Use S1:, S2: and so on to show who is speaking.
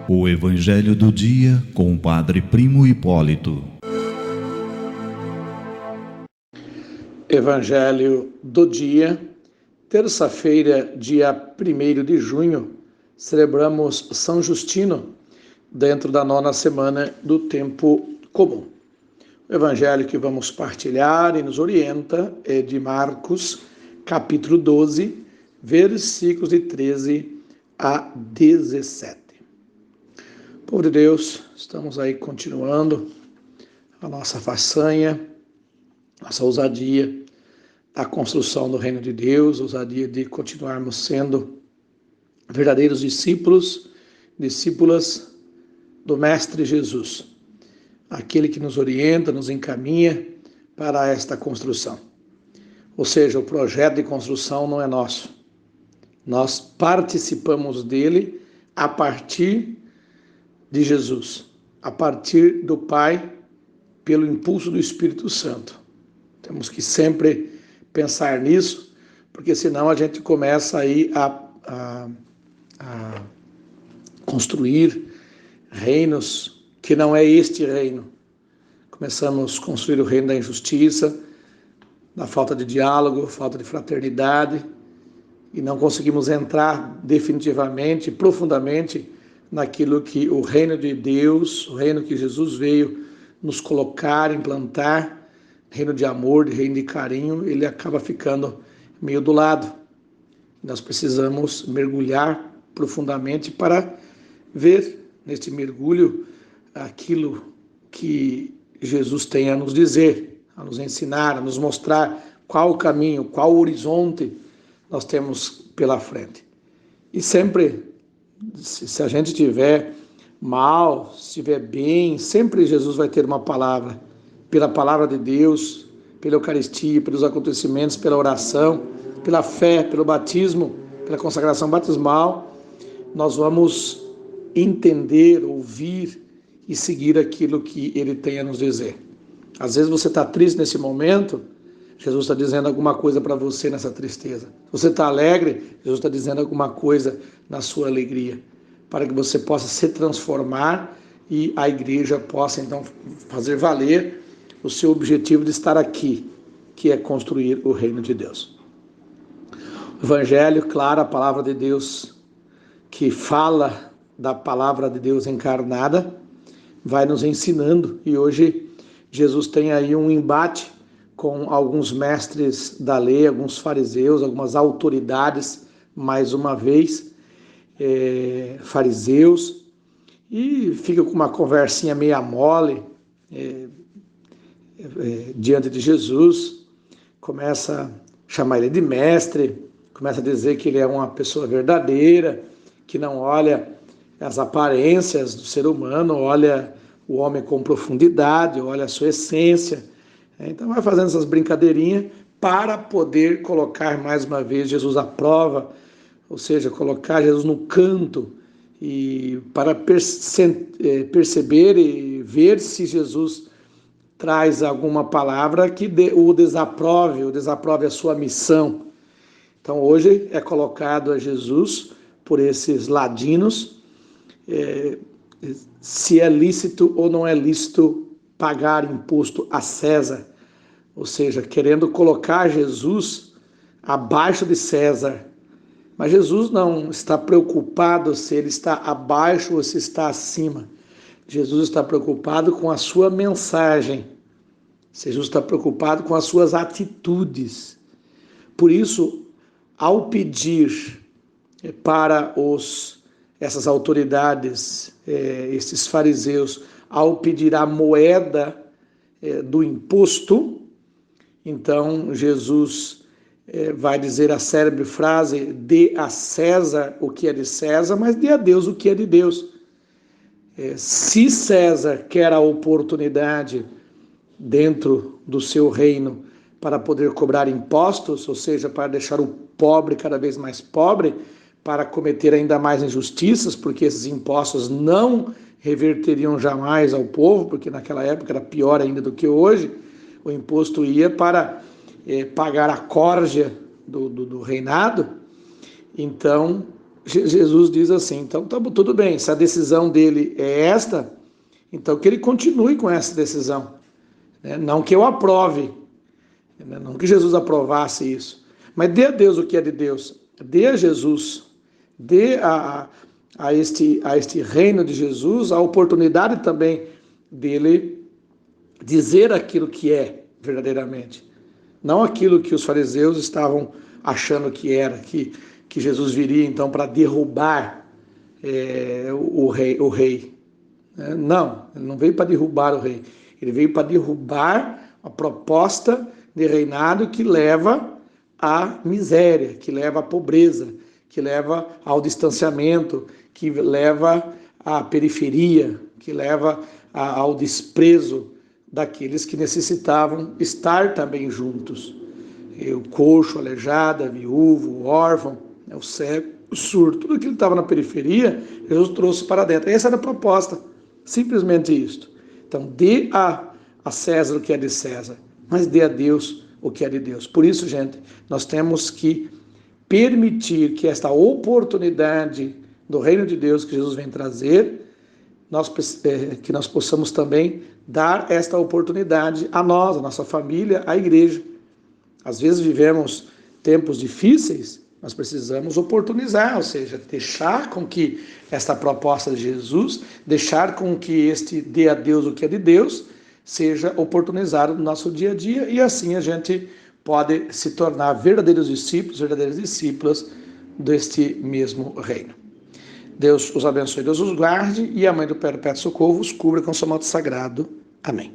S1: O Evangelho do Dia com o Padre Primo Hipólito.
S2: Evangelho do Dia, terça-feira, dia 1º de junho, celebramos São Justino, dentro da 9ª semana do Tempo Comum. O Evangelho que vamos partilhar e nos orienta é de Marcos, capítulo 12, versículos de 13 a 17. Povo de Deus, estamos aí continuando a nossa façanha, nossa ousadia da construção do reino de Deus, ousadia de continuarmos sendo verdadeiros discípulos, discípulas do Mestre Jesus, aquele que nos orienta, nos encaminha para esta construção. Ou seja, o projeto de construção não é nosso. Nós participamos dele a partir de Jesus, a partir do Pai, pelo impulso do Espírito Santo. Temos que sempre pensar nisso, porque senão a gente começa aí a construir reinos que não é este reino. Começamos a construir o reino da injustiça, da falta de diálogo, falta de fraternidade, e não conseguimos entrar definitivamente, profundamente, naquilo que o reino de Deus, o reino que Jesus veio nos colocar, implantar, reino de amor, reino de carinho, ele acaba ficando meio do lado. Nós precisamos mergulhar profundamente para ver neste mergulho aquilo que Jesus tem a nos dizer, a nos ensinar, a nos mostrar qual o caminho, qual o horizonte nós temos pela frente. E sempre, se a gente estiver mal, se estiver bem, sempre Jesus vai ter uma palavra, pela palavra de Deus, pela Eucaristia, pelos acontecimentos, pela oração, pela fé, pelo batismo, pela consagração batismal, nós vamos entender, ouvir e seguir aquilo que Ele tem a nos dizer. Às vezes você está triste nesse momento, Jesus está dizendo alguma coisa para você nessa tristeza. Se você está alegre, Jesus está dizendo alguma coisa na sua alegria, para que você possa se transformar e a igreja possa então fazer valer o seu objetivo de estar aqui, que é construir o reino de Deus. O Evangelho, claro, a palavra de Deus que fala da palavra de Deus encarnada, vai nos ensinando, e hoje Jesus tem aí um embate com alguns mestres da lei, alguns fariseus, algumas autoridades, mais uma vez, fariseus, e fica com uma conversinha meia mole diante de Jesus, começa a chamar ele de mestre, começa a dizer que ele é uma pessoa verdadeira, que não olha as aparências do ser humano, olha o homem com profundidade, olha a sua essência. Então vai fazendo essas brincadeirinhas para poder colocar mais uma vez Jesus à prova, ou seja, colocar Jesus no canto, e para perceber e ver se Jesus traz alguma palavra que o desaprove a sua missão. Então hoje é colocado a Jesus por esses ladinos, se é lícito ou não é lícito pagar imposto a César, ou seja, querendo colocar Jesus abaixo de César. Mas Jesus não está preocupado se ele está abaixo ou se está acima. Jesus está preocupado com a sua mensagem. Jesus está preocupado com as suas atitudes. Por isso, ao pedir para essas autoridades, esses fariseus, ao pedir a moeda do imposto, então Jesus vai dizer a célebre frase: dê a César o que é de César, mas dê a Deus o que é de Deus. Se César quer a oportunidade dentro do seu reino para poder cobrar impostos, ou seja, para deixar o pobre cada vez mais pobre, para cometer ainda mais injustiças, porque esses impostos não reverteriam jamais ao povo, porque naquela época era pior ainda do que hoje. O imposto ia para pagar a córrega do reinado. Então, Jesus diz assim, então tá tudo bem, se a decisão dele é esta, então que ele continue com essa decisão, né? Não que eu aprove, né? Não que Jesus aprovasse isso, mas dê a Deus o que é de Deus, dê a Jesus, dê a este reino de Jesus a oportunidade também dele dizer aquilo que é verdadeiramente, não aquilo que os fariseus estavam achando que era, que Jesus viria então para derrubar o rei. Não, ele não veio para derrubar o rei, ele veio para derrubar a proposta de reinado que leva à miséria, que leva à pobreza, que leva ao distanciamento, que leva à periferia, que leva ao desprezo daqueles que necessitavam estar também juntos. O coxo, o aleijado, a viúvo, o órfão, o cego, o surdo, tudo aquilo que estava na periferia, Jesus trouxe para dentro. Essa era a proposta, simplesmente isto. Então, dê a César o que é de César, mas dê a Deus o que é de Deus. Por isso, gente, nós temos que permitir que esta oportunidade do reino de Deus que Jesus vem trazer, que nós possamos também dar esta oportunidade a nós, a nossa família, à igreja. Às vezes vivemos tempos difíceis, nós precisamos oportunizar, ou seja, deixar com que esta proposta de Jesus, deixar com que este dê a Deus o que é de Deus, seja oportunizado no nosso dia a dia, e assim a gente pode se tornar verdadeiros discípulos, verdadeiras discípulas deste mesmo reino. Deus os abençoe, Deus os guarde, e a Mãe do Perpétuo Socorro os cubra com seu manto sagrado. Amém.